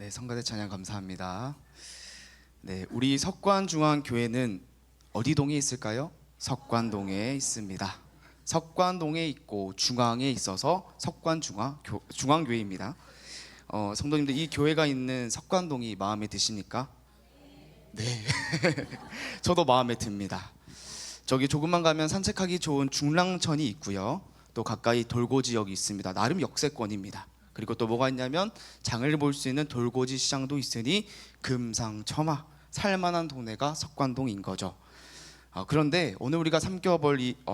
네, 성가대 찬양 감사합니다. 네, 우리 석관중앙교회는 어디 동에 있을까요? 석관동에 있습니다. 석관동에 있고 중앙에 있어서 중앙교회입니다. 성도님들, 이 교회가 있는 석관동이 마음에 드십니까? 네, 저도 마음에 듭니다. 저기 조금만 가면 산책하기 좋은 중랑천이 있고요. 또 가까이 돌고 지역이 있습니다. 나름 역세권입니다. 그리고 또 뭐가 있냐면 장을 볼 수 있는 돌고지 시장도 있으니 금상첨화 살만한 동네가 석관동인 거죠. 그런데 오늘 우리가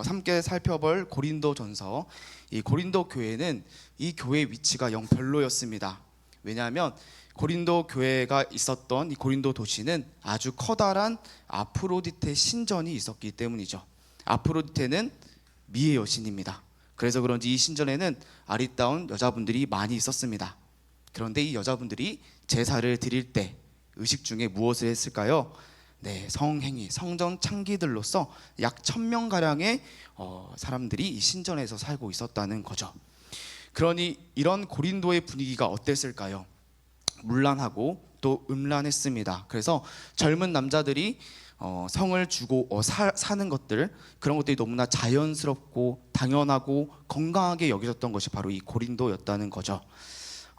함께 살펴볼 고린도전서, 이 고린도 교회는 이 교회 위치가 영 별로였습니다. 왜냐하면 고린도 교회가 있었던 이 고린도 도시는 아주 커다란 아프로디테 신전이 있었기 때문이죠. 아프로디테는 미의 여신입니다. 그래서 그런지 이 신전에는 아리따운 여자분들이 많이 있었습니다. 그런데 이 여자분들이 제사를 드릴 때 의식 중에 무엇을 했을까요? 네, 성행위, 성전 창기들로서 약 1000명 가량의 사람들이 이 신전에서 살고 있었다는 거죠. 그러니 이런 고린도의 분위기가 어땠을까요? 문란하고 또 음란했습니다. 그래서 젊은 남자들이 성을 주고 사는 것들, 그런 것들이 너무나 자연스럽고 당연하고 건강하게 여겨졌던 것이 바로 이 고린도였다는 거죠.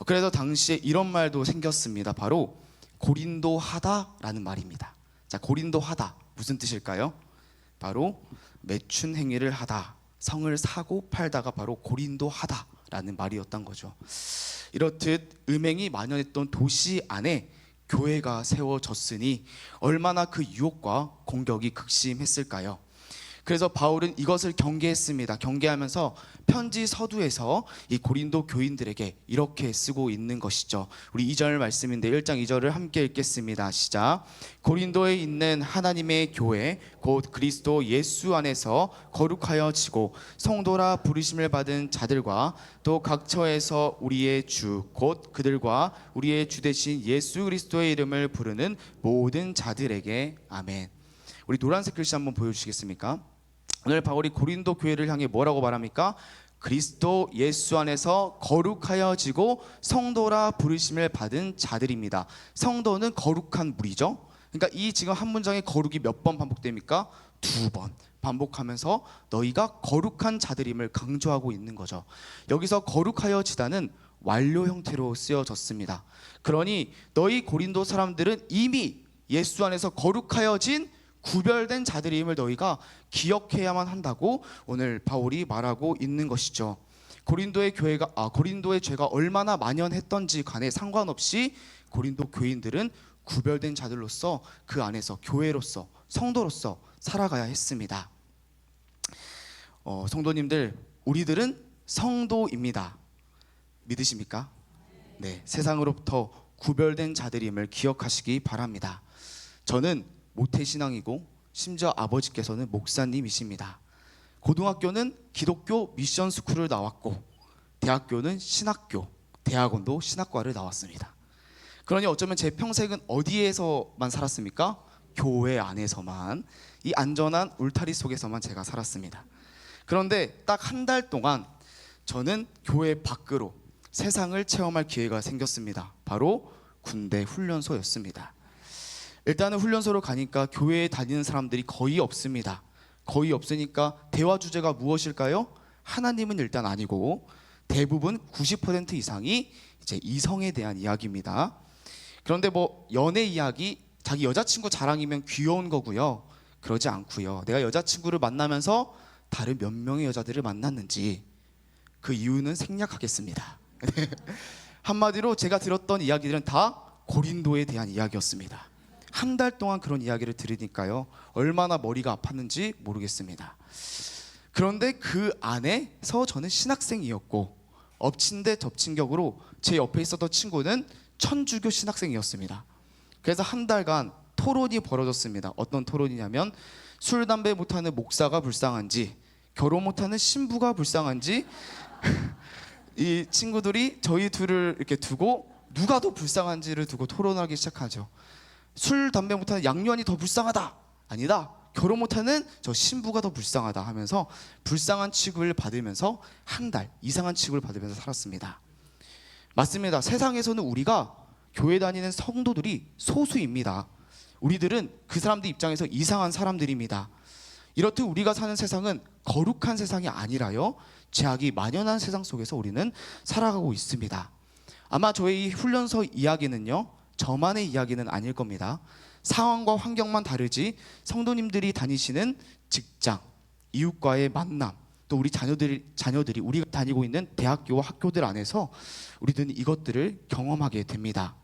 그래서 당시에 이런 말도 생겼습니다. 바로 고린도하다라는 말입니다. 자, 고린도하다 무슨 뜻일까요? 바로 매춘 행위를 하다, 성을 사고 팔다가 바로 고린도하다라는 말이었던 거죠. 이렇듯 음행이 만연했던 도시 안에 교회가 세워졌으니 얼마나 그 유혹과 공격이 극심했을까요? 그래서 바울은 이것을 경계했습니다. 경계하면서 편지 서두에서 이 고린도 교인들에게 이렇게 쓰고 있는 것이죠. 우리 2절 말씀인데 1장 2절을 함께 읽겠습니다. 시작. 고린도에 있는 하나님의 교회 곧 그리스도 예수 안에서 거룩하여 지고 성도라 부르심을 받은 자들과 또 각처에서 우리의 주 곧 그들과 우리의 주 되신 예수 그리스도의 이름을 부르는 모든 자들에게 아멘. 우리 노란색 글씨 한번 보여주시겠습니까? 오늘 바울이 고린도 교회를 향해 뭐라고 말합니까? 그리스도 예수 안에서 거룩하여 지고 성도라 부르심을 받은 자들입니다. 성도는 거룩한 무리죠. 그러니까 이 지금 한 문장의 거룩이 몇 번 반복됩니까? 2번 반복하면서 너희가 거룩한 자들임을 강조하고 있는 거죠. 여기서 거룩하여 지다는 완료 형태로 쓰여졌습니다. 그러니 너희 고린도 사람들은 이미 예수 안에서 거룩하여진 구별된 자들임을 너희가 기억해야만 한다고 오늘 바울이 말하고 있는 것이죠. 고린도의 죄가 얼마나 만연했던지 간에 상관없이 고린도 교인들은 구별된 자들로서 그 안에서 교회로서 성도로서 살아가야 했습니다. 성도님들, 우리들은 성도입니다. 믿으십니까? 네, 세상으로부터 구별된 자들임을 기억하시기 바랍니다. 저는 모태신앙이고 심지어 아버지께서는 목사님이십니다. 고등학교는 기독교 미션 스쿨을 나왔고 대학교는 신학교, 대학원도 신학과를 나왔습니다. 그러니 어쩌면 제 평생은 어디에서만 살았습니까? 교회 안에서만, 이 안전한 울타리 속에서만 제가 살았습니다. 그런데 딱 한 달 동안 저는 교회 밖으로 세상을 체험할 기회가 생겼습니다. 바로 군대 훈련소였습니다. 일단은 훈련소로 가니까 교회에 다니는 사람들이 거의 없습니다. 거의 없으니까 대화 주제가 무엇일까요? 하나님은 일단 아니고 대부분 90% 이상이 이제 이성에 대한 이야기입니다. 그런데 뭐 연애 이야기, 자기 여자친구 자랑이면 귀여운 거고요. 그러지 않고요. 내가 여자친구를 만나면서 다른 몇 명의 여자들을 만났는지 그 이유는 생략하겠습니다. 한마디로 제가 들었던 이야기들은 다 고린도에 대한 이야기였습니다. 한 달 동안 그런 이야기를 들으니까요, 얼마나 머리가 아팠는지 모르겠습니다. 그런데 그 안에서 저는 신학생이었고 엎친 데 덮친 격으로 제 옆에 있었던 친구는 천주교 신학생이었습니다. 그래서 한 달간 토론이 벌어졌습니다. 어떤 토론이냐면 술, 담배 못하는 목사가 불쌍한지 결혼 못하는 신부가 불쌍한지 이 친구들이 저희 둘을 이렇게 두고 누가 더 불쌍한지를 두고 토론하기 시작하죠. 술, 담배 못하는 양년이 더 불쌍하다. 아니다. 결혼 못하는 저 신부가 더 불쌍하다 하면서 불쌍한 취급을 받으면서 한 달 이상한 취급을 받으면서 살았습니다. 맞습니다. 세상에서는 우리가 교회 다니는 성도들이 소수입니다. 우리들은 그 사람들 입장에서 이상한 사람들입니다. 이렇듯 우리가 사는 세상은 거룩한 세상이 아니라요, 죄악이 만연한 세상 속에서 우리는 살아가고 있습니다. 아마 저의 이 훈련소 이야기는요, 저만의 이야기는 아닐 겁니다. 상황과 환경만 다르지 성도님들이 다니시는 직장, 이웃과의 만남, 또 우리 자녀들이 우리가 다니고 있는 대학교와 학교들 안에서 우리들은 이것들을 경험하게 됩니다.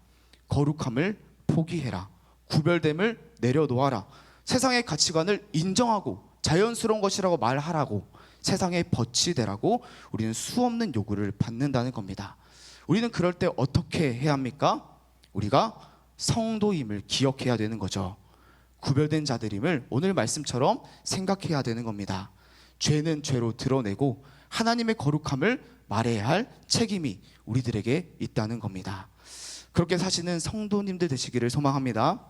거룩함을 포기해라. 구별됨을 내려놓아라. 세상의 가치관을 인정하고 자연스러운 것이라고 말하라고, 세상에 벗이 되라고 우리는 수없는 요구를 받는다는 겁니다. 우리는 그럴 때 어떻게 해야 합니까? 우리가 성도임을 기억해야 되는 거죠. 구별된 자들임을 오늘 말씀처럼 생각해야 되는 겁니다. 죄는 죄로 드러내고 하나님의 거룩함을 말해야 할 책임이 우리들에게 있다는 겁니다. 그렇게 사시는 성도님들 되시기를 소망합니다.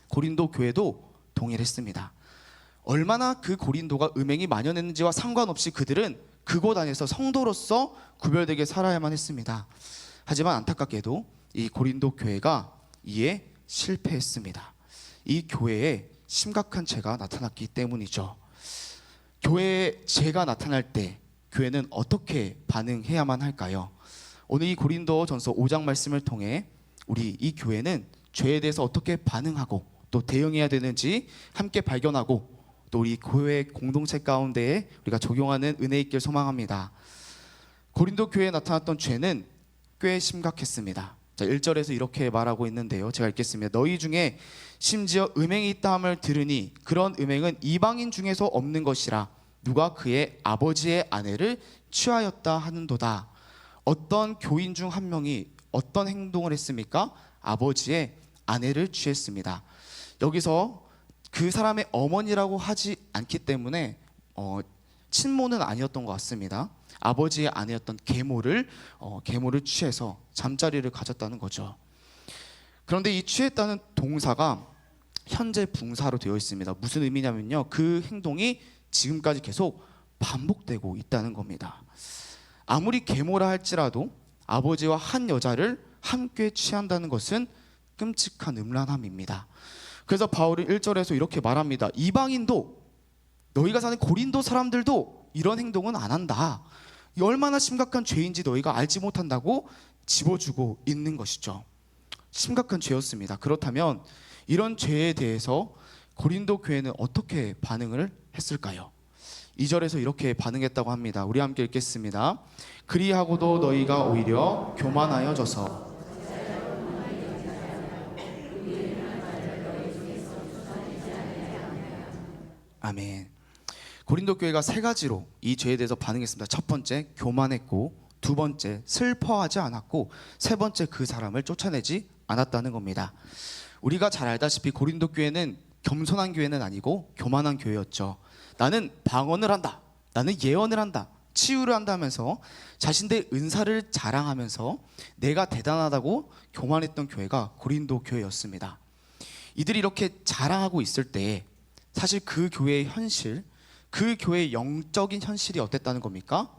고린도 교회도 동일했습니다. 얼마나 그 고린도가 음행이 만연했는지와 상관없이 그들은 그곳 안에서 성도로서 구별되게 살아야만 했습니다. 하지만 안타깝게도 이 고린도 교회가 이에 실패했습니다. 이 교회에 심각한 죄가 나타났기 때문이죠. 교회에 죄가 나타날 때 교회는 어떻게 반응해야만 할까요? 오늘 이 고린도전서 5장 말씀을 통해 우리 이 교회는 죄에 대해서 어떻게 반응하고 또 대응해야 되는지 함께 발견하고, 또 우리 교회 공동체 가운데에 우리가 적용하는 은혜 있길 소망합니다. 고린도 교회에 나타났던 죄는 꽤 심각했습니다. 자, 1절에서 이렇게 말하고 있는데요, 제가 읽겠습니다. 너희 중에 심지어 음행이 있다 함을 들으니 그런 음행은 이방인 중에서 없는 것이라 누가 그의 아버지의 아내를 취하였다 하는도다. 어떤 교인 중 한 명이 어떤 행동을 했습니까? 아버지의 아내를 취했습니다. 여기서 그 사람의 어머니라고 하지 않기 때문에 친모는 아니었던 것 같습니다. 아버지의 아내였던 계모를 취해서 잠자리를 가졌다는 거죠. 그런데 이 취했다는 동사가 현재 분사로 되어 있습니다. 무슨 의미냐면요, 그 행동이 지금까지 계속 반복되고 있다는 겁니다. 아무리 계모라 할지라도 아버지와 한 여자를 함께 취한다는 것은 끔찍한 음란함입니다. 그래서 바울은 1절에서 이렇게 말합니다. 이방인도, 너희가 사는 고린도 사람들도 이런 행동은 안 한다. 얼마나 심각한 죄인지 너희가 알지 못한다고 집어주고 있는 것이죠. 심각한 죄였습니다. 그렇다면 이런 죄에 대해서 고린도 교회는 어떻게 반응을 했을까요? 2절에서 이렇게 반응했다고 합니다. 우리 함께 읽겠습니다. 그리하고도 너희가 오히려 교만하여져서 아멘. 고린도 교회가 세 가지로 이 죄에 대해서 반응했습니다. 첫 번째, 교만했고, 두 번째, 슬퍼하지 않았고, 세 번째, 그 사람을 쫓아내지 않았다는 겁니다. 우리가 잘 알다시피 고린도 교회는 겸손한 교회는 아니고 교만한 교회였죠. 나는 방언을 한다, 나는 예언을 한다, 치유를 한다면서 자신들의 은사를 자랑하면서 내가 대단하다고 교만했던 교회가 고린도 교회였습니다. 이들이 이렇게 자랑하고 있을 때 사실 그 교회의 현실, 그 교회의 영적인 현실이 어땠다는 겁니까?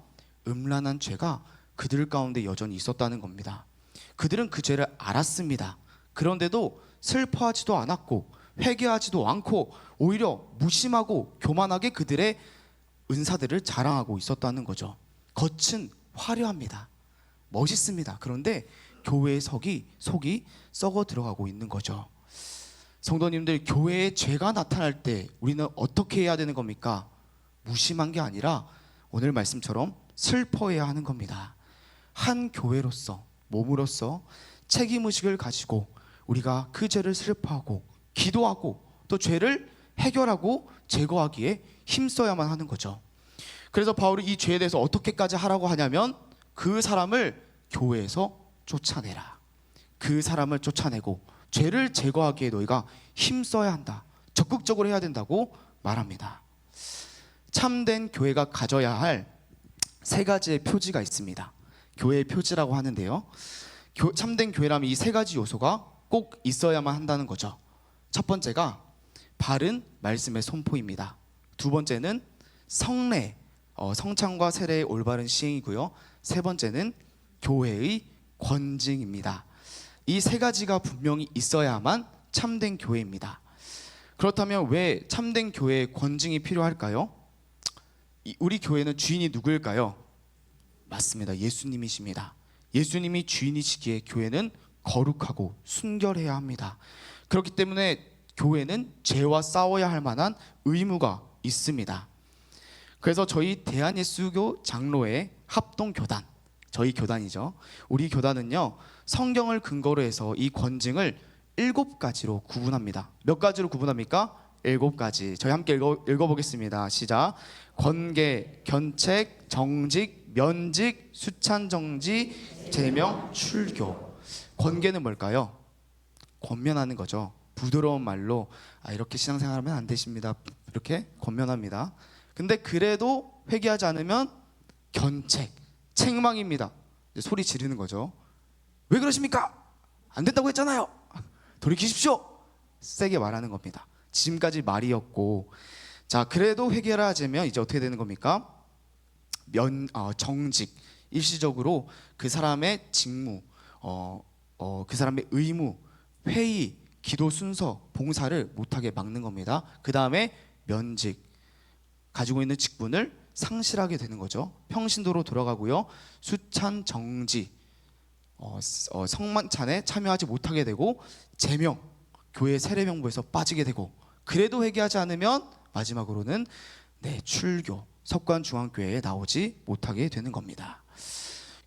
음란한 죄가 그들 가운데 여전히 있었다는 겁니다. 그들은 그 죄를 알았습니다. 그런데도 슬퍼하지도 않았고 회개하지도 않고 오히려 무심하고 교만하게 그들의 은사들을 자랑하고 있었다는 거죠. 겉은 화려합니다. 멋있습니다. 그런데 교회의 속이 썩어 들어가고 있는 거죠. 성도님들, 교회에 죄가 나타날 때 우리는 어떻게 해야 되는 겁니까? 무심한 게 아니라 오늘 말씀처럼 슬퍼해야 하는 겁니다. 한 교회로서, 몸으로서 책임의식을 가지고 우리가 그 죄를 슬퍼하고 기도하고 또 죄를 해결하고 제거하기에 힘써야만 하는 거죠. 그래서 바울이 이 죄에 대해서 어떻게까지 하라고 하냐면 그 사람을 교회에서 쫓아내라. 그 사람을 쫓아내고 죄를 제거하기에 너희가 힘써야 한다. 적극적으로 해야 된다고 말합니다. 참된 교회가 가져야 할 세 가지의 표지가 있습니다. 교회의 표지라고 하는데요, 참된 교회라면 이 세 가지 요소가 꼭 있어야만 한다는 거죠. 첫 번째가 바른 말씀의 선포입니다. 두 번째는 성례, 성찬과 세례의 올바른 시행이고요. 세 번째는 교회의 권징입니다. 이 세 가지가 분명히 있어야만 참된 교회입니다. 그렇다면 왜 참된 교회에 권징이 필요할까요? 우리 교회는 주인이 누구일까요? 맞습니다. 예수님이십니다. 예수님이 주인이시기에 교회는 거룩하고 순결해야 합니다. 그렇기 때문에 교회는 죄와 싸워야 할 만한 의무가 있습니다. 그래서 저희 대한예수교 장로회 합동교단, 저희 교단이죠. 우리 교단은요, 성경을 근거로 해서 이 권징을 7가지로 구분합니다. 몇 가지로 구분합니까? 7가지. 저희 함께 읽어보겠습니다. 시작. 권계, 견책, 정직, 면직, 수찬정지, 제명, 출교. 권계는 뭘까요? 권면하는 거죠. 부드러운 말로 이렇게 신앙생활하면 안 되십니다. 이렇게 권면합니다. 근데 그래도 회개하지 않으면 견책, 책망입니다. 소리 지르는 거죠. 왜 그러십니까? 안 된다고 했잖아요. 돌이키십시오. 세게 말하는 겁니다. 지금까지 말이었고, 자, 그래도 회개를 하자면 이제 어떻게 되는 겁니까? 정직, 일시적으로 그 사람의 직무, 그 사람의 의무, 회의, 기도 순서, 봉사를 못하게 막는 겁니다. 그 다음에 면직, 가지고 있는 직분을 상실하게 되는 거죠. 평신도로 돌아가고요. 수찬 정지, 성만찬에 참여하지 못하게 되고, 제명, 교회 세례명부에서 빠지게 되고, 그래도 회개하지 않으면 마지막으로는 출교, 석관중앙교회에 나오지 못하게 되는 겁니다.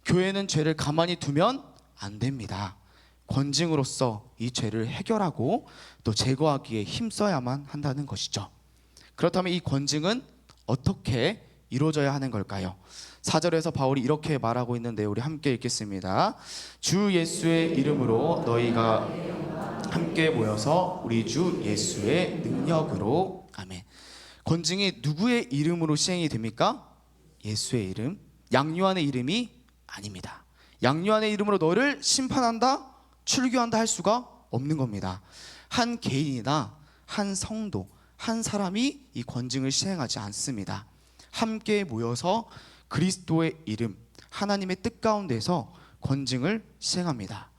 교회는 죄를 가만히 두면 안 됩니다. 권징으로서 이 죄를 해결하고 또 제거하기에 힘써야만 한다는 것이죠. 그렇다면 이 권징은 어떻게 이루어져야 하는 걸까요? 4절에서 바울이 이렇게 말하고 있는데 우리 함께 읽겠습니다. 주 예수의 이름으로 너희가 함께 모여서 우리 주 예수의 능력으로. 아멘. 권징이 누구의 이름으로 시행이 됩니까? 예수의 이름, 양요한의 이름이 아닙니다. 양요한의 이름으로 너를 심판한다, 출교한다 할 수가 없는 겁니다. 한 개인이나 한 성도, 한 사람이 이 권징을 시행하지 않습니다. 함께 모여서 그리스도의 이름, 하나님의 뜻 가운데서 권징을 시행합니다.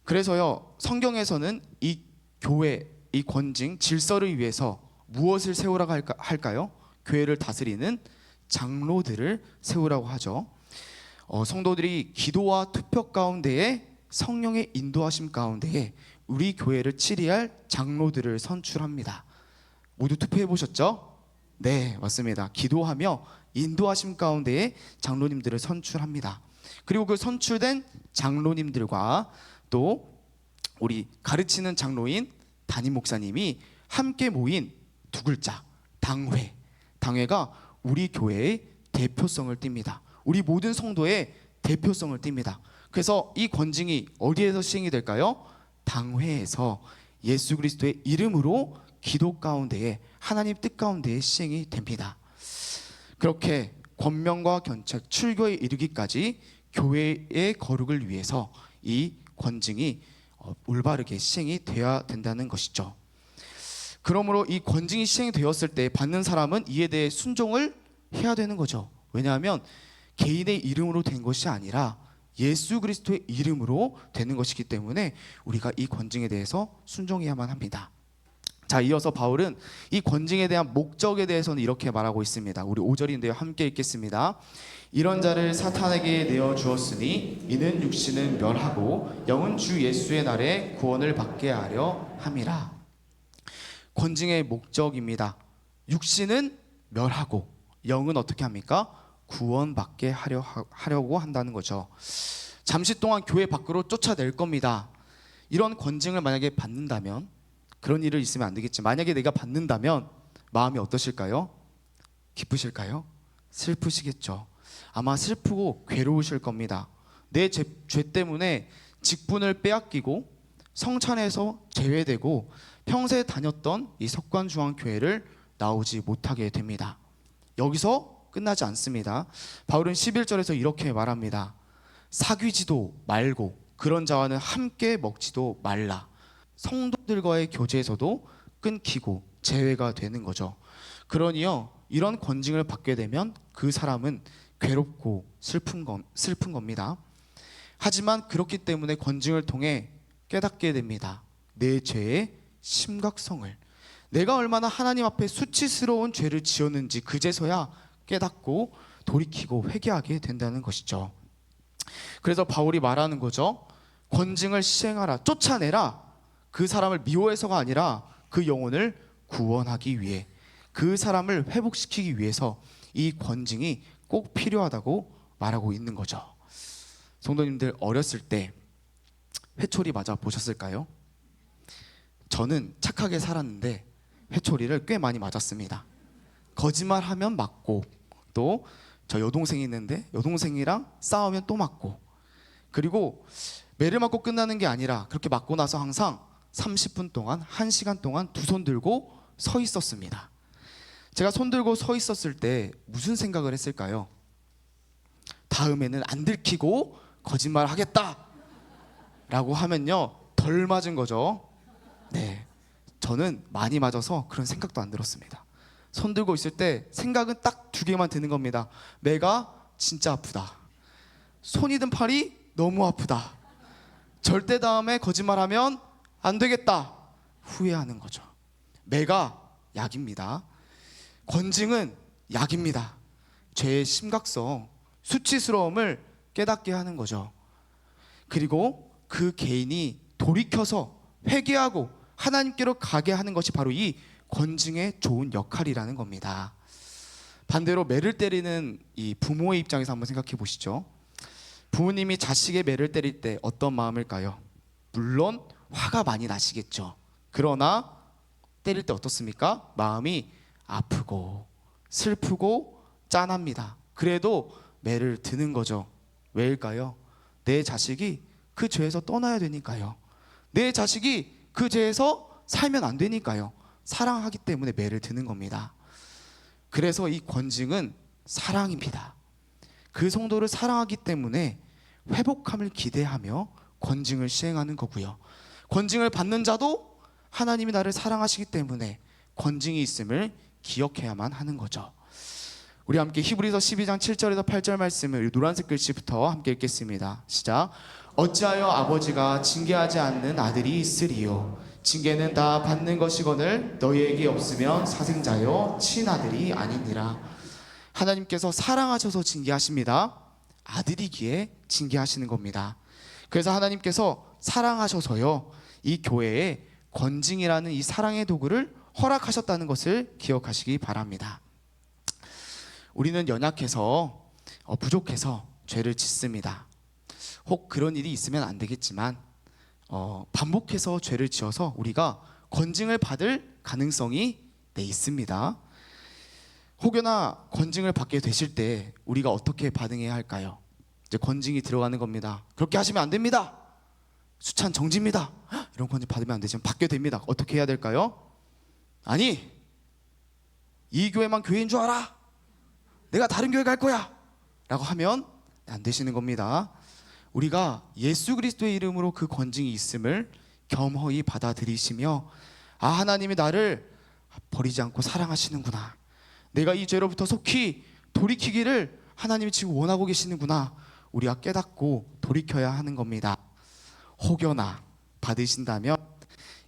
그래서요, 성경에서는 이 교회, 이 권징, 질서를 위해서 무엇을 세우라고 할까요? 교회를 다스리는 장로들을 세우라고 하죠. 성도들이 기도와 투표 가운데에 성령의 인도하심 가운데에 우리 교회를 치리할 장로들을 선출합니다. 모두 투표해 보셨죠? 네, 맞습니다. 기도하며 인도하심 가운데에 장로님들을 선출합니다. 그리고 그 선출된 장로님들과 또 우리 가르치는 장로인 담임 목사님이 함께 모인 두 글자, 당회. 당회가 우리 교회의 대표성을 띱니다. 우리 모든 성도의 대표성을 띱니다. 그래서 이 권징이 어디에서 시행이 될까요? 당회에서 예수 그리스도의 이름으로 기도 가운데에, 하나님 뜻 가운데에 시행이 됩니다. 그렇게 권면과 견책, 출교에 이르기까지 교회의 거룩을 위해서 이 권징이 올바르게 시행이 되어야 된다는 것이죠. 그러므로 이 권징이 시행이 되었을 때 받는 사람은 이에 대해 순종을 해야 되는 거죠. 왜냐하면 개인의 이름으로 된 것이 아니라 예수 그리스도의 이름으로 되는 것이기 때문에 우리가 이 권징에 대해서 순종해야만 합니다. 자, 이어서 바울은 이 권징에 대한 목적에 대해서는 이렇게 말하고 있습니다. 우리 5절인데요. 함께 읽겠습니다. 이런 자를 사탄에게 내어 주었으니 이는 육신은 멸하고 영은 주 예수의 날에 구원을 받게 하려 함이라. 권징의 목적입니다. 육신은 멸하고 영은 어떻게 합니까? 구원받게 하려고 한다는 거죠. 잠시 동안 교회 밖으로 쫓아낼 겁니다. 이런 권징을 만약에 받는다면, 그런 일을 있으면 안 되겠지, 만약에 내가 받는다면 마음이 어떠실까요? 기쁘실까요? 슬프시겠죠. 아마 슬프고 괴로우실 겁니다. 내 죄 때문에 직분을 빼앗기고 성찬에서 제외되고 평소에 다녔던 이 석관중앙교회를 나오지 못하게 됩니다. 여기서 끝나지 않습니다. 바울은 11절에서 이렇게 말합니다. 사귀지도 말고 그런 자와는 함께 먹지도 말라. 성도들과의 교제에서도 끊기고 제외가 되는 거죠. 그러니요, 이런 권징을 받게 되면 그 사람은 괴롭고 슬픈 겁니다. 하지만 그렇기 때문에 권징을 통해 깨닫게 됩니다. 내 죄의 심각성을, 내가 얼마나 하나님 앞에 수치스러운 죄를 지었는지 그제서야 깨닫고 돌이키고 회개하게 된다는 것이죠. 그래서 바울이 말하는 거죠. 권징을 시행하라, 쫓아내라. 그 사람을 미워해서가 아니라 그 영혼을 구원하기 위해, 그 사람을 회복시키기 위해서 이 권징이 꼭 필요하다고 말하고 있는 거죠. 성도님들, 어렸을 때 회초리 맞아 보셨을까요? 저는 착하게 살았는데 회초리를 꽤 많이 맞았습니다. 거짓말하면 맞고, 또 저 여동생이 있는데 여동생이랑 싸우면 또 맞고, 그리고 매를 맞고 끝나는 게 아니라 그렇게 맞고 나서 항상 30분 동안, 1시간 동안 두 손 들고 서 있었습니다. 제가 손 들고 서 있었을 때 무슨 생각을 했을까요? 다음에는 안 들키고 거짓말 하겠다 라고 하면요, 덜 맞은 거죠. 네, 저는 많이 맞아서 그런 생각도 안 들었습니다. 손 들고 있을 때 생각은 딱 두 개만 드는 겁니다. 매가 진짜 아프다, 손이든 팔이 너무 아프다, 절대 다음에 거짓말하면 안 되겠다, 후회하는 거죠. 매가 약입니다. 권징은 약입니다. 죄의 심각성, 수치스러움을 깨닫게 하는 거죠. 그리고 그 개인이 돌이켜서 회개하고 하나님께로 가게 하는 것이 바로 이 권징의 좋은 역할이라는 겁니다. 반대로 매를 때리는 이 부모의 입장에서 한번 생각해 보시죠. 부모님이 자식의 매를 때릴 때 어떤 마음일까요? 물론 화가 많이 나시겠죠. 그러나 때릴 때 어떻습니까? 마음이 아프고 슬프고 짠합니다. 그래도 매를 드는 거죠. 왜일까요? 내 자식이 그 죄에서 떠나야 되니까요. 내 자식이 그 죄에서 살면 안 되니까요. 사랑하기 때문에 매를 드는 겁니다. 그래서 이 권징은 사랑입니다. 그 성도를 사랑하기 때문에 회복함을 기대하며 권징을 시행하는 거고요. 권징을 받는 자도 하나님이 나를 사랑하시기 때문에 권징이 있음을 기억해야만 하는 거죠. 우리 함께 히브리서 12장 7절에서 8절 말씀을 노란색 글씨부터 함께 읽겠습니다. 시작. 어찌하여 아버지가 징계하지 않는 아들이 있으리요? 징계는 다 받는 것이거늘 너희에게 없으면 사생자여 친아들이 아니니라. 하나님께서 사랑하셔서 징계하십니다. 아들이기에 징계하시는 겁니다. 그래서 하나님께서 사랑하셔서요, 이 교회에 권징이라는 이 사랑의 도구를 허락하셨다는 것을 기억하시기 바랍니다. 우리는 연약해서 부족해서 죄를 짓습니다. 혹 그런 일이 있으면 안 되겠지만 반복해서 죄를 지어서 우리가 권징을 받을 가능성이 있습니다. 혹여나 권징을 받게 되실 때 우리가 어떻게 반응해야 할까요? 이제 권징이 들어가는 겁니다. 그렇게 하시면 안 됩니다. 수찬 정지입니다. 이런 권징 받으면 안 되지만 받게 됩니다. 어떻게 해야 될까요? 아니, 이 교회만 교회인 줄 알아? 내가 다른 교회 갈 거야 라고 하면 안 되시는 겁니다. 우리가 예수 그리스도의 이름으로 그 권징이 있음을 겸허히 받아들이시며, 아, 하나님이 나를 버리지 않고 사랑하시는구나, 내가 이 죄로부터 속히 돌이키기를 하나님이 지금 원하고 계시는구나, 우리가 깨닫고 돌이켜야 하는 겁니다. 혹여나 받으신다면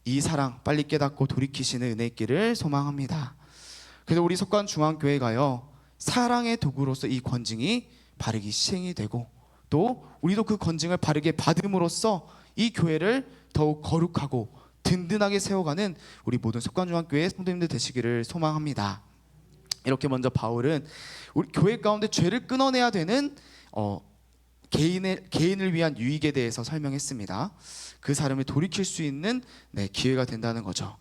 이 사랑 빨리 깨닫고 돌이키시는 은혜의 길을 소망합니다. 그래서 우리 석관중앙교회가요, 사랑의 도구로서 이 권징이 바르게 시행이 되고, 또 우리도 그 권징을 바르게 받음으로써 이 교회를 더욱 거룩하고 든든하게 세워가는 우리 모든 석관중앙교회 성도님들 되시기를 소망합니다. 이렇게 먼저 바울은 우리 교회 가운데 죄를 끊어내야 되는 개인을 위한 유익에 대해서 설명했습니다. 그 사람을 돌이킬 수 있는 기회가 된다는 거죠.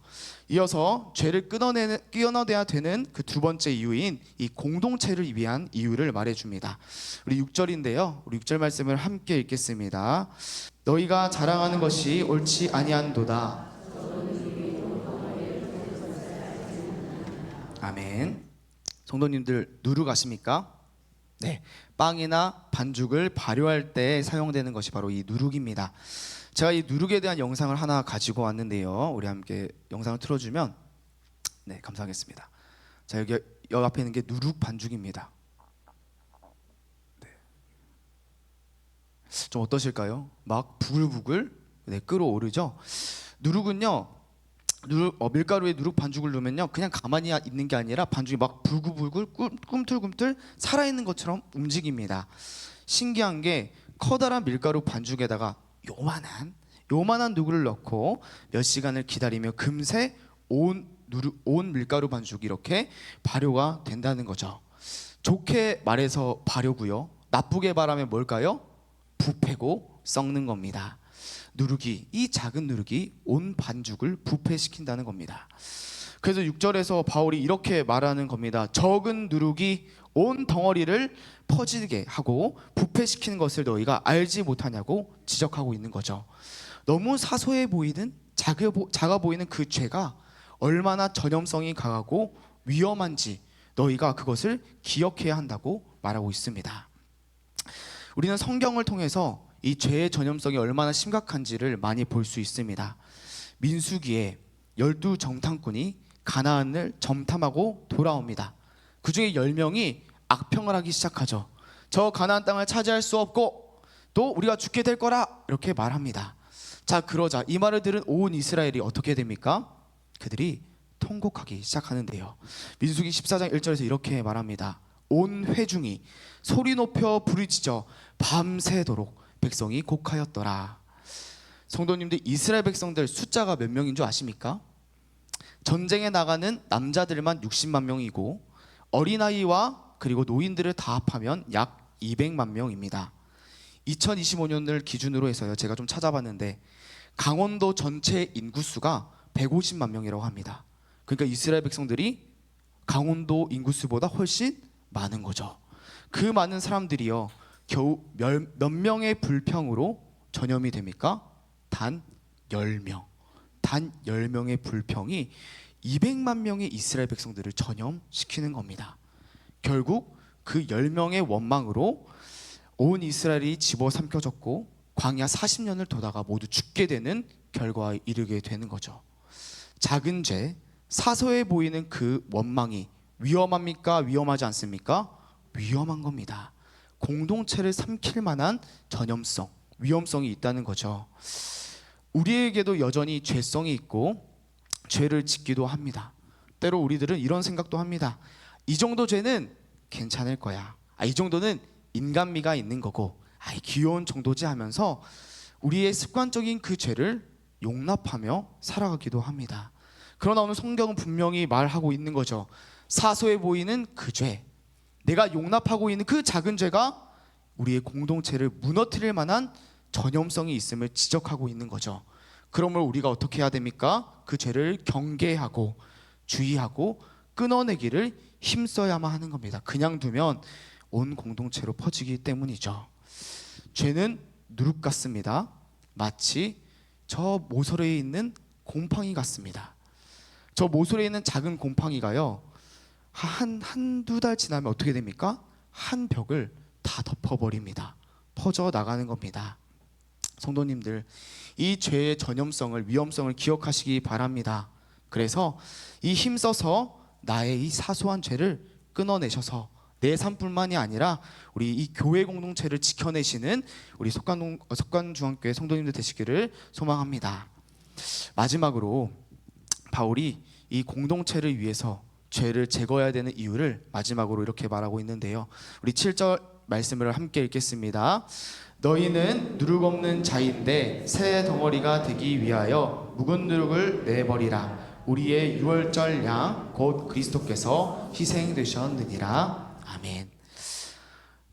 이어서 죄를 끊어내야 되는 그 두 번째 이유인 이 공동체를 위한 이유를 말해줍니다. 우리 6절인데요. 우리 6절 말씀을 함께 읽겠습니다. 너희가 자랑하는 것이 옳지 아니한도다. 아멘. 성도님들 누룩 아십니까? 네, 빵이나 반죽을 발효할 때 사용되는 것이 바로 이 누룩입니다. 제가 이 누룩에 대한 영상을 하나 가지고 왔는데요. 우리 함께 영상을 틀어주면 감사하겠습니다. 자, 여기 앞에 있는 게 누룩 반죽입니다. 네. 좀 어떠실까요? 막 부글부글 끓어오르죠. 누룩은요, 밀가루에 누룩 반죽을 넣으면요, 그냥 가만히 있는 게 아니라 반죽이 막 불글불글 꿈틀꿈틀 살아있는 것처럼 움직입니다. 신기한 게 커다란 밀가루 반죽에다가 요만한 누룩을 넣고 몇 시간을 기다리며 금세 온 밀가루 반죽이 이렇게 발효가 된다는 거죠. 좋게 말해서 발효고요. 나쁘게 말하면 뭘까요? 부패고 썩는 겁니다. 이 작은 누룩이 온 반죽을 부패시킨다는 겁니다. 그래서 6절에서 바울이 이렇게 말하는 겁니다. 적은 누룩이 온 덩어리를 퍼지게 하고 부패시키는 것을 너희가 알지 못하냐고 지적하고 있는 거죠. 너무 사소해 보이는 작아 보이는 그 죄가 얼마나 전염성이 강하고 위험한지 너희가 그것을 기억해야 한다고 말하고 있습니다. 우리는 성경을 통해서 이 죄의 전염성이 얼마나 심각한지를 많이 볼 수 있습니다. 민수기에 12정탐꾼이 가나안을 점탐하고 돌아옵니다. 그 중에 10명이 악평을 하기 시작하죠. 저 가나안 땅을 차지할 수 없고 또 우리가 죽게 될 거라 이렇게 말합니다. 자, 그러자 이 말을 들은 온 이스라엘이 어떻게 됩니까? 그들이 통곡하기 시작하는데요. 민수기 14장 1절에서 이렇게 말합니다. 온 회중이 소리 높여 부르짖어 밤새도록 백성이 곡하였더라. 성도님들, 이스라엘 백성들 숫자가 몇 명인 줄 아십니까? 전쟁에 나가는 남자들만 60만 명이고 어린아이와 그리고 노인들을 다 합하면 약 200만 명입니다. 2025년을 기준으로 해서요, 제가 좀 찾아봤는데 강원도 전체 인구수가 150만 명이라고 합니다. 그러니까 이스라엘 백성들이 강원도 인구수보다 훨씬 많은 거죠. 그 많은 사람들이요, 겨우 몇 명의 불평으로 전염이 됩니까? 단 10명. 단 10명의 불평이 200만 명의 이스라엘 백성들을 전염시키는 겁니다. 결국 그 10명의 원망으로 온 이스라엘이 집어삼켜졌고 광야 40년을 돌다가 모두 죽게 되는 결과에 이르게 되는 거죠. 작은 죄, 사소해 보이는 그 원망이 위험합니까? 위험하지 않습니까? 위험한 겁니다. 공동체를 삼킬 만한 전염성, 위험성이 있다는 거죠. 우리에게도 여전히 죄성이 있고 죄를 짓기도 합니다. 때로 우리들은 이런 생각도 합니다. 이 정도 죄는 괜찮을 거야. 이 정도는 인간미가 있는 거고, 귀여운 정도지 하면서 우리의 습관적인 그 죄를 용납하며 살아가기도 합니다. 그러나 오늘 성경은 분명히 말하고 있는 거죠. 사소해 보이는 그 죄, 내가 용납하고 있는 그 작은 죄가 우리의 공동체를 무너뜨릴 만한 전염성이 있음을 지적하고 있는 거죠. 그러므로 우리가 어떻게 해야 됩니까? 그 죄를 경계하고 주의하고 끊어내기를 힘써야만 하는 겁니다. 그냥 두면 온 공동체로 퍼지기 때문이죠. 죄는 누룩 같습니다. 마치 저 모서리에 있는 곰팡이 같습니다. 저 모서리에 있는 작은 곰팡이가요, 한두 달 지나면 어떻게 됩니까? 한 벽을 다 덮어버립니다. 퍼져 나가는 겁니다. 성도님들, 이 죄의 전염성을, 위험성을 기억하시기 바랍니다. 그래서 이 힘써서 나의 이 사소한 죄를 끊어내셔서 내 삶뿐만이 아니라 우리 이 교회 공동체를 지켜내시는 우리 석관중앙교회 성도님들 되시기를 소망합니다. 마지막으로 바울이 이 공동체를 위해서 죄를 제거해야 되는 이유를 마지막으로 이렇게 말하고 있는데요. 우리 7절 말씀을 함께 읽겠습니다. 너희는 누룩 없는 자인데 새 덩어리가 되기 위하여 묵은 누룩을 내버리라. 우리의 유월절 양 곧 그리스도께서 희생되셨느니라. 아멘.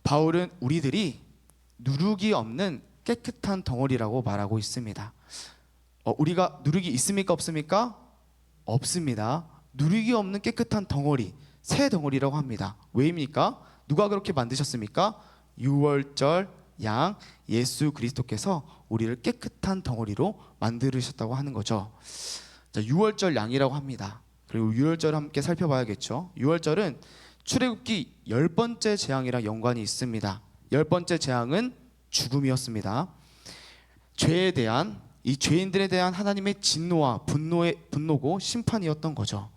바울은 우리들이 누룩이 없는 깨끗한 덩어리라고 말하고 있습니다. 우리가 누룩이 있습니까? 없습니까? 없습니다. 누룩이 없는 깨끗한 덩어리, 새 덩어리라고 합니다. 왜입니까? 누가 그렇게 만드셨습니까? 유월절 양 예수 그리스도께서 우리를 깨끗한 덩어리로 만들으셨다고 하는 거죠. 자, 유월절 양이라고 합니다. 그리고 유월절 함께 살펴봐야겠죠. 유월절은 출애굽기 10번째 재앙이랑 연관이 있습니다. 10번째 재앙은 죽음이었습니다. 죄에 대한, 이 죄인들에 대한 하나님의 진노와 분노고 심판이었던 거죠.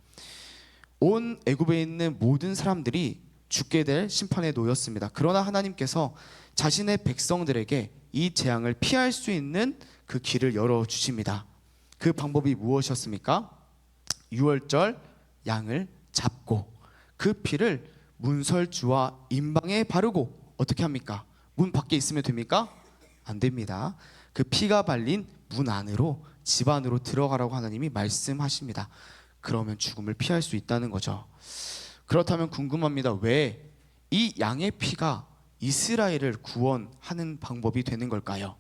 온 애굽에 있는 모든 사람들이 죽게 될 심판에 놓였습니다. 그러나 하나님께서 자신의 백성들에게 이 재앙을 피할 수 있는 그 길을 열어주십니다. 그 방법이 무엇이었습니까? 유월절 양을 잡고 그 피를 문설주와 임방에 바르고 어떻게 합니까? 문 밖에 있으면 됩니까? 안 됩니다. 그 피가 발린 문 안으로, 집 안으로 들어가라고 하나님이 말씀하십니다. 그러면 죽음을 피할 수 있다는 거죠. 그렇다면 궁금합니다. 왜 이 양의 피가 이스라엘을 구원하는 방법이 되는 걸까요?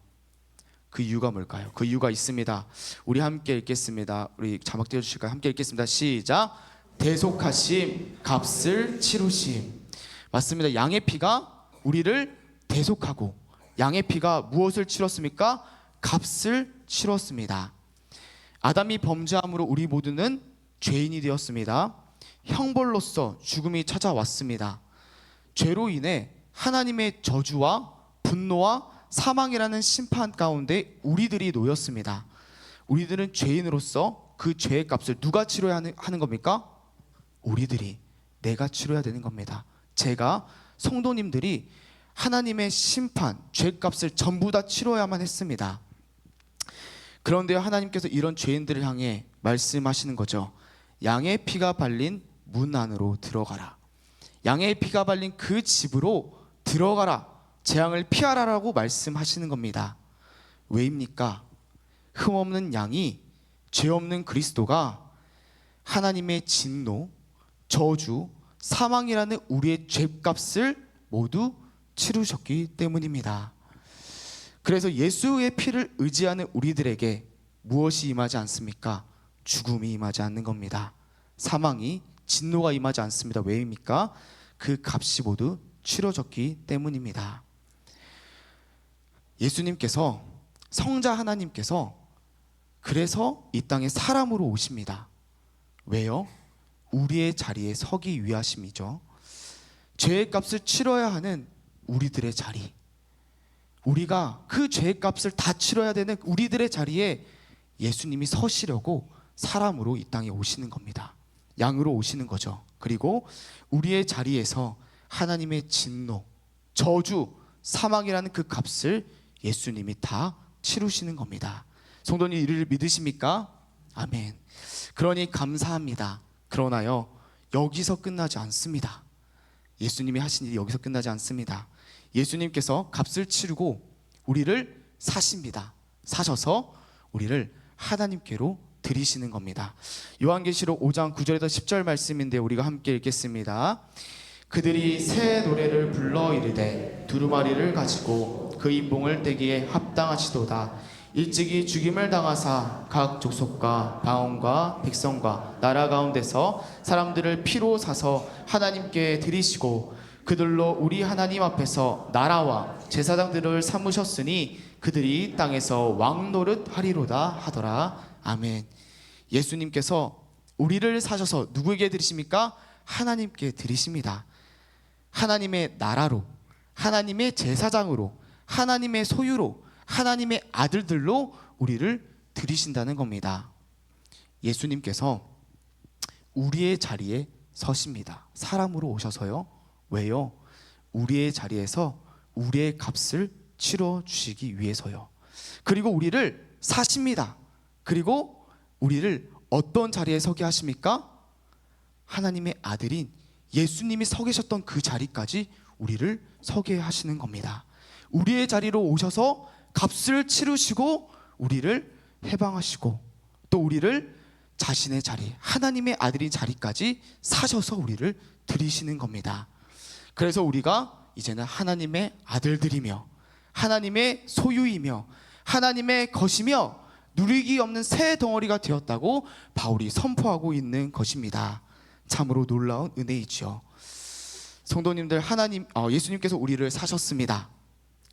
그 이유가 뭘까요? 그 이유가 있습니다. 우리 함께 읽겠습니다. 우리 자막 띄워주실까요? 함께 읽겠습니다. 시작. 대속하심, 값을 치루심. 맞습니다. 양의 피가 우리를 대속하고, 양의 피가 무엇을 치렀습니까? 값을 치렀습니다. 아담이 범죄함으로 우리 모두는 죄인이 되었습니다. 형벌로서 죽음이 찾아왔습니다. 죄로 인해 하나님의 저주와 분노와 사망이라는 심판 가운데 우리들이 놓였습니다. 우리들은 죄인으로서 그 죄의 값을 누가 치러야 하는 겁니까? 우리들이, 내가 치러야 되는 겁니다. 제가, 성도님들이 하나님의 심판, 죄값을 전부 다 치러야만 했습니다. 그런데 하나님께서 이런 죄인들을 향해 말씀하시는 거죠. 양의 피가 발린 문 안으로 들어가라. 양의 피가 발린 그 집으로 들어가라. 재앙을 피하라라고 말씀하시는 겁니다. 왜입니까? 흠없는 양이, 죄 없는 그리스도가 하나님의 진노, 저주, 사망이라는 우리의 죄값을 모두 치르셨기 때문입니다. 그래서 예수의 피를 의지하는 우리들에게 무엇이 임하지 않습니까? 죽음이 임하지 않는 겁니다. 사망이, 진노가 임하지 않습니다. 왜입니까? 그 값이 모두 치러졌기 때문입니다. 예수님께서, 성자 하나님께서 그래서 이 땅에 사람으로 오십니다. 왜요? 우리의 자리에 서기 위하심이죠. 죄의 값을 치러야 하는 우리들의 자리, 우리가 그 죄의 값을 다 치러야 되는 우리들의 자리에 예수님이 서시려고 사람으로 이 땅에 오시는 겁니다. 양으로 오시는 거죠. 그리고 우리의 자리에서 하나님의 진노, 저주, 사망이라는 그 값을 예수님이 다 치르시는 겁니다. 성도님, 이를 믿으십니까? 아멘. 그러니 감사합니다. 그러나요, 여기서 끝나지 않습니다. 예수님이 하신 일이 여기서 끝나지 않습니다. 예수님께서 값을 치르고 우리를 사십니다. 사셔서 우리를 하나님께로 드리시는 겁니다. 요한계시록 5장 9절에서 10절 말씀인데 우리가 함께 읽겠습니다. 그들이 새 노래를 불러 이르되 두루마리를 가지고 그 인봉을 떼기에 합당하시도다. 일찍이 죽임을 당하사 각 족속과 방언과 백성과 나라 가운데서 사람들을 피로 사서 하나님께 드리시고 그들로 우리 하나님 앞에서 나라와 제사장들을 삼으셨으니 그들이 땅에서 왕노릇 하리로다 하더라. 아멘. 예수님께서 우리를 사셔서 누구에게 드리십니까? 하나님께 드리십니다. 하나님의 나라로, 하나님의 제사장으로, 하나님의 소유로, 하나님의 아들들로 우리를 드리신다는 겁니다. 예수님께서 우리의 자리에 서십니다. 사람으로 오셔서요. 왜요? 우리의 자리에서 우리의 값을 치러 주시기 위해서요. 그리고 우리를 사십니다. 그리고 우리를 어떤 자리에 서게 하십니까? 하나님의 아들인 예수님이 서 계셨던 그 자리까지 우리를 서게 하시는 겁니다. 우리의 자리로 오셔서 값을 치르시고 우리를 해방하시고 또 우리를 자신의 자리, 하나님의 아들인 자리까지 사셔서 우리를 드리시는 겁니다. 그래서 우리가 이제는 하나님의 아들들이며 하나님의 소유이며 하나님의 것이며 누리기 없는 새 덩어리가 되었다고 바울이 선포하고 있는 것입니다. 참으로 놀라운 은혜이죠. 성도님들, 예수님께서 우리를 사셨습니다.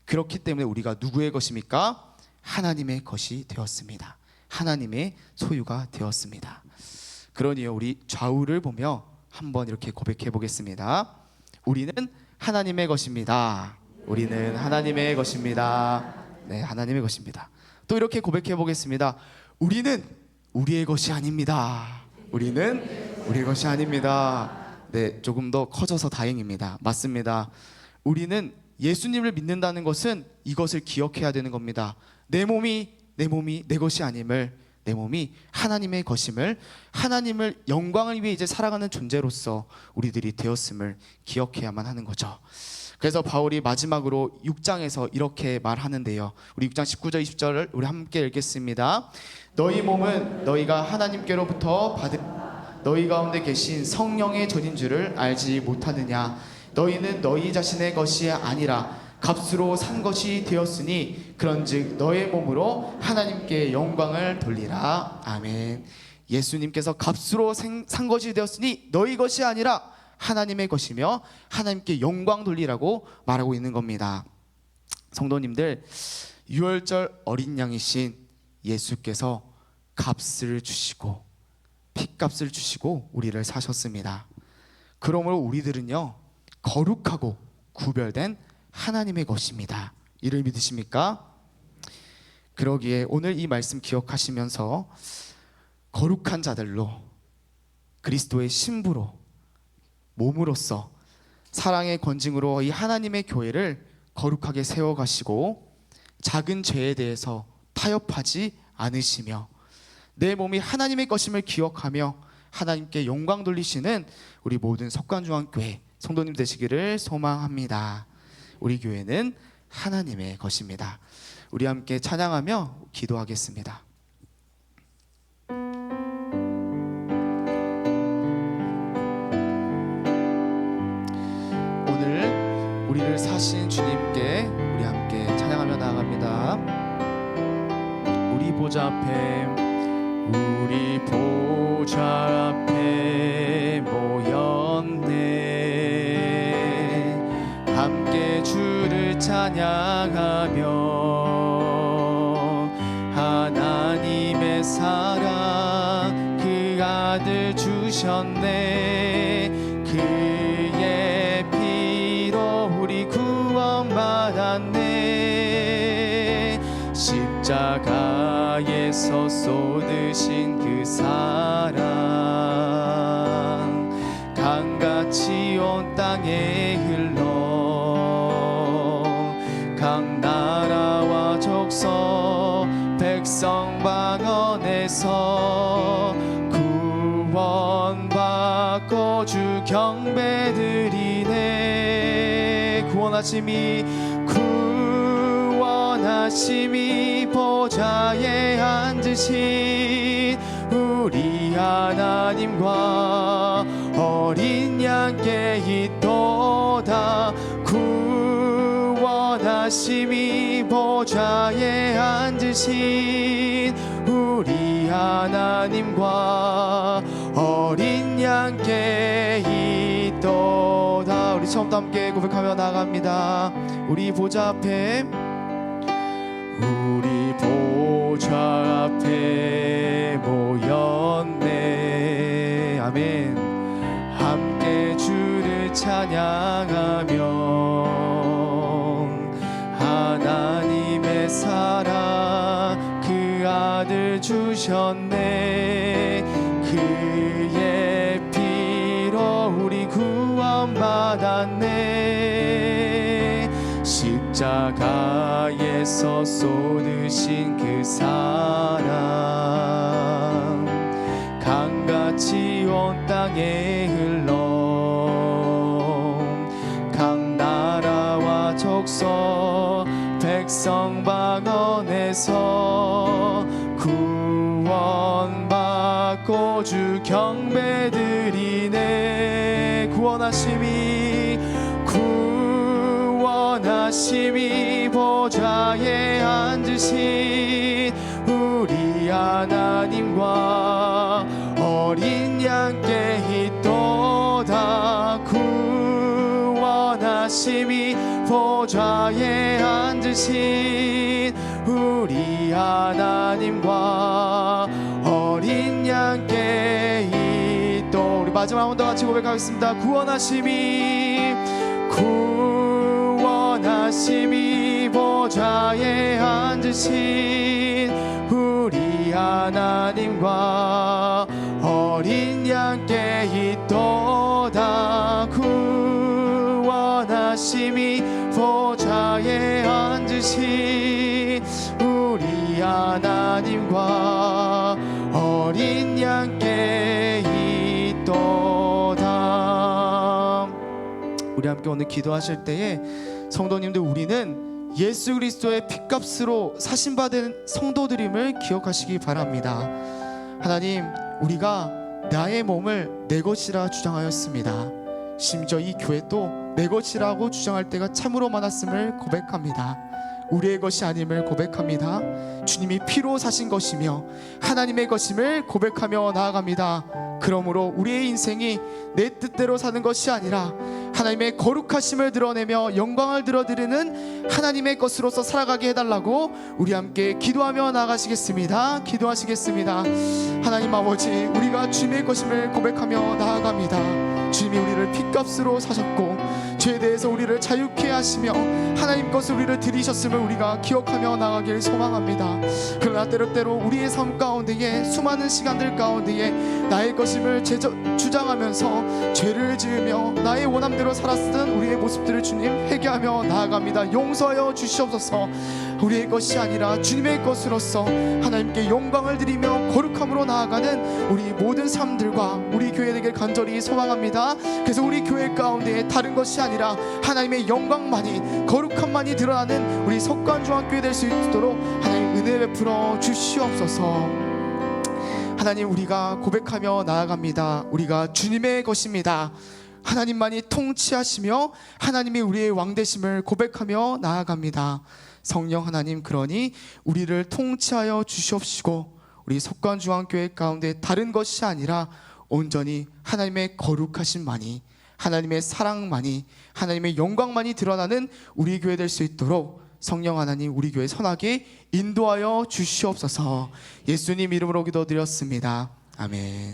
그렇기 때문에 우리가 누구의 것입니까? 하나님의 것이 되었습니다. 하나님의 소유가 되었습니다. 그러니요, 우리 좌우를 보며 한번 이렇게 고백해 보겠습니다. 우리는 하나님의 것입니다. 우리는 하나님의 것입니다. 네, 하나님의 것입니다. 또 이렇게 고백해 보겠습니다. 우리는 우리의 것이 아닙니다. 우리는 우리의 것이 아닙니다. 네, 조금 더 커져서 다행입니다. 맞습니다. 우리는 예수님을 믿는다는 것은 이것을 기억해야 되는 겁니다. 내 몸이 내 것이 아님을, 내 몸이 하나님의 것임을, 하나님을 영광을 위해 이제 살아가는 존재로서 우리들이 되었음을 기억해야만 하는 거죠. 그래서 바울이 마지막으로 6장에서 이렇게 말하는데요. 우리 6장 19절 20절을 우리 함께 읽겠습니다. 너희 몸은 너희가 하나님께로부터 받은 너희 가운데 계신 성령의 전인 줄을 알지 못하느냐. 너희는 너희 자신의 것이 아니라 값으로 산 것이 되었으니 그런즉 너의 몸으로 하나님께 영광을 돌리라. 아멘. 예수님께서 값으로 산 것이 되었으니 너희 것이 아니라 하나님의 것이며 하나님께 영광 돌리라고 말하고 있는 겁니다. 성도님들, 유월절 어린 양이신 예수께서 값을 주시고 핏값을 주시고 우리를 사셨습니다. 그러므로 우리들은요, 거룩하고 구별된 하나님의 것입니다. 이를 믿으십니까? 그러기에 오늘 이 말씀 기억하시면서 거룩한 자들로, 그리스도의 신부로, 몸으로서 사랑의 권징으로 이 하나님의 교회를 거룩하게 세워가시고 작은 죄에 대해서 타협하지 않으시며 내 몸이 하나님의 것임을 기억하며 하나님께 영광 돌리시는 우리 모든 석관중앙교회 성도님 되시기를 소망합니다. 우리 교회는 하나님의 것입니다. 우리 함께 찬양하며 기도하겠습니다. 오늘 우리를 사신 주님께 우리 함께 찬양하며 나아갑니다. 우리 보좌 앞에 우리 보좌 앞에 모였네. 함께 주를 찬양하며 하나님의 사랑 그 아들 주셨네. 그의 피로 우리 구원받았네. 십자가에서 쏟으신 그 사랑 강같이 온 땅에 흘러 각 나라와 족속 백성 방언에서 구원받고 주 경배드리네. 구원하심이 보좌에 앉으신 우리 하나님과 어린 양께 있도다. 구원하심이 보좌에 앉으신 우리 하나님과 어린 양께 있도다. 우리 처음부터 함께 고백하며 나갑니다. 우리 보좌 앞에 우리 보좌 앞에 모였네. 아멘. 함께 주를 찬양하며 하나님의 사랑 그 아들 주셨네. 그의 피로 우리 구원받았네. 십자가에서 쏟으신 그 사랑 강같이 온 땅에 흘러 각 나라와 족속 백성 방언에서 구원받고 주 경배드리네. 구원하심이 보좌에 앉으신 우리 하나님과 어린 양께 있도다. 구원하심이 보좌에 앉으신 우리 하나님과 어린 양께 있도. 우리 마지막 한 번 더 같이 고백하겠습니다. 구원하심이 보좌에 앉으신 우리 하나님과 어린 양께 있도다. 구원하심이 보좌에 주신 우리 하나님과 어린 양께 있도다. 우리 함께 오늘 기도하실 때에 성도님들, 우리는 예수 그리스도의 핏값으로 사신받은 성도들임을 기억하시기 바랍니다. 하나님, 우리가 나의 몸을 내 것이라 주장하였습니다. 심지어 이 교회도 내 것이라고 주장할 때가 참으로 많았음을 고백합니다. 우리의 것이 아님을 고백합니다. 주님이 피로 사신 것이며 하나님의 것임을 고백하며 나아갑니다. 그러므로 우리의 인생이 내 뜻대로 사는 것이 아니라 하나님의 거룩하심을 드러내며 영광을 드러드리는 하나님의 것으로서 살아가게 해달라고 우리 함께 기도하며 나아가시겠습니다. 기도하시겠습니다. 하나님 아버지, 우리가 주님의 것임을 고백하며 나아갑니다. 주님이 우리를 핏값으로 사셨고 죄에 대해서 우리를 자유케 하시며 하나님 것을 우리를 드리셨음을 우리가 기억하며 나가길 소망합니다. 그러나 때때로 우리의 삶 가운데에 수많은 시간들 가운데에 나의 것임을 주장하면서 죄를 지으며 나의 원함대로 살았던 우리의 모습들을 주님 회개하며 나아갑니다. 용서하여 주시옵소서. 우리의 것이 아니라 주님의 것으로서 하나님께 영광을 드리며 거룩함으로 나아가는 우리 모든 삶들과 우리 교회 되길 간절히 소망합니다. 그래서 우리 교회 가운데 다른 것이 아니라 하나님의 영광만이, 거룩함만이 드러나는 우리 석관중앙교회 될 수 있도록 하나님 은혜 베풀어 주시옵소서. 하나님, 우리가 고백하며 나아갑니다. 우리가 주님의 것입니다. 하나님만이 통치하시며 하나님이 우리의 왕되심을 고백하며 나아갑니다. 성령 하나님, 그러니 우리를 통치하여 주시옵시고 우리 석관중앙교회 가운데 다른 것이 아니라 온전히 하나님의 거룩하심만이, 하나님의 사랑만이, 하나님의 영광만이 드러나는 우리 교회 될 수 있도록 성령 하나님, 우리 교회 선하게 인도하여 주시옵소서. 예수님 이름으로 기도드렸습니다. 아멘.